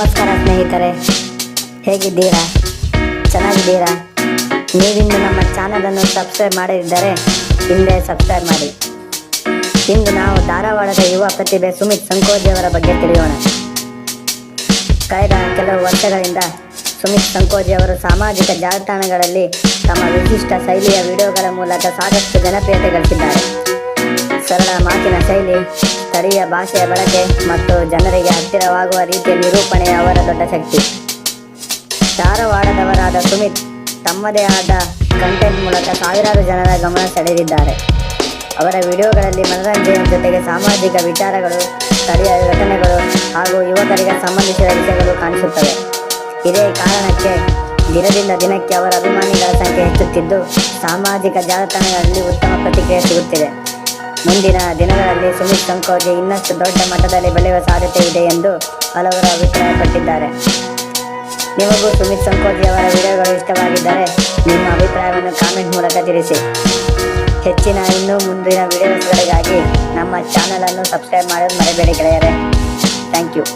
ನಮಸ್ಕಾರ ಸ್ನೇಹಿತರೆ, ಹೇಗಿದ್ದೀರಾ? ಚೆನ್ನಾಗಿದ್ದೀರಾ? ನೀವಿಂದು ನಮ್ಮ ಚಾನಲನ್ನು ಸಬ್ಸ್ಕ್ರೈಬ್ ಮಾಡದಿದ್ದರೆ ಹಿಂದೆ ಸಬ್ಸ್ಕ್ರೈಬ್ ಮಾಡಿ. ಇಂದು ನಾವು ಧಾರವಾಡದ ಯುವ ಪ್ರತಿಭೆ ಸುಮಿತ್ ಸಂಕೋಜಿಯವರ ಬಗ್ಗೆ ತಿಳಿಯೋಣ. ಕಳೆದ ಕೆಲವು ವರ್ಷಗಳಿಂದ ಸುಮಿತ್ ಸಂಕೋಜಿಯವರು ಸಾಮಾಜಿಕ ಜಾಲತಾಣಗಳಲ್ಲಿ ತಮ್ಮ ವಿಶಿಷ್ಟ ಶೈಲಿಯ ವಿಡಿಯೋಗಳ ಮೂಲಕ ಸಾಕಷ್ಟು ಜನಪ್ರಿಯತೆ ಗಳಿಸಿದ್ದಾರೆ. ಸರಳ ಮಾತಿನ ಶೈಲಿ, ಸ್ಥಳೀಯ ಭಾಷೆಯ ಬಳಕೆ ಮತ್ತು ಜನರಿಗೆ ಹತ್ತಿರವಾಗುವ ರೀತಿಯ ನಿರೂಪಣೆ ಅವರ ದೊಡ್ಡ ಶಕ್ತಿ. ಧಾರವಾಡದವರಾದ ಸುಮಿತ್ ತಮ್ಮದೇ ಆದ ಕಂಟೆಂಟ್ ಮೂಲಕ ಸಾವಿರಾರು ಜನರ ಗಮನ ಸೆಳೆದಿದ್ದಾರೆ. ಅವರ ವಿಡಿಯೋಗಳಲ್ಲಿ ಮನರಂಜನೆಯ ಜೊತೆಗೆ ಸಾಮಾಜಿಕ ವಿಚಾರಗಳು, ಸ್ಥಳೀಯ ಘಟನೆಗಳು ಹಾಗೂ ಯುವಕರಿಗೆ ಸಂಬಂಧಿಸಿದ ವಿಷಯಗಳು ಕಾಣಿಸುತ್ತವೆ. ಇದೇ ಕಾರಣಕ್ಕೆ ದಿನದಿಂದ ದಿನಕ್ಕೆ ಅವರ ಅಭಿಮಾನಿಗಳ ಸಂಖ್ಯೆ ಹೆಚ್ಚುತ್ತಿದ್ದು, ಸಾಮಾಜಿಕ ಜಾಲತಾಣಗಳಲ್ಲಿ ಉತ್ತಮ ಪ್ರತಿಕ್ರಿಯೆ ಸಿಗುತ್ತಿದೆ. ಮುಂದಿನ ದಿನಗಳಲ್ಲಿ ಸುಮಿತ್ ಸಂಕೋಜಿ ಇನ್ನಷ್ಟು ದೊಡ್ಡ ಮಟ್ಟದಲ್ಲಿ ಬೆಳೆಯುವ ಸಾಧ್ಯತೆ ಇದೆ ಎಂದು ಹಲವರು ಅಭಿಪ್ರಾಯಪಟ್ಟಿದ್ದಾರೆ. ನಿಮಗೂ ಸುಮಿತ್ ಸಂಕೋಜಿ ಅವರ ವಿಡಿಯೋಗಳು ಇಷ್ಟವಾಗಿದ್ದರೆ ನಿಮ್ಮ ಅಭಿಪ್ರಾಯವನ್ನು ಕಾಮೆಂಟ್ ಮೂಲಕ ತಿಳಿಸಿ. ಹೆಚ್ಚಿನ ಇನ್ನೂ ಮುಂದಿನ ವಿಡಿಯೋಸ್ಗಳಿಗಾಗಿ ನಮ್ಮ ಚಾನಲನ್ನು ಸಬ್ಸ್ಕ್ರೈಬ್ ಮಾಡೋದು ಮರೆಯಬೇಡಿ ಗೆಳೆಯರೇ. Thank you.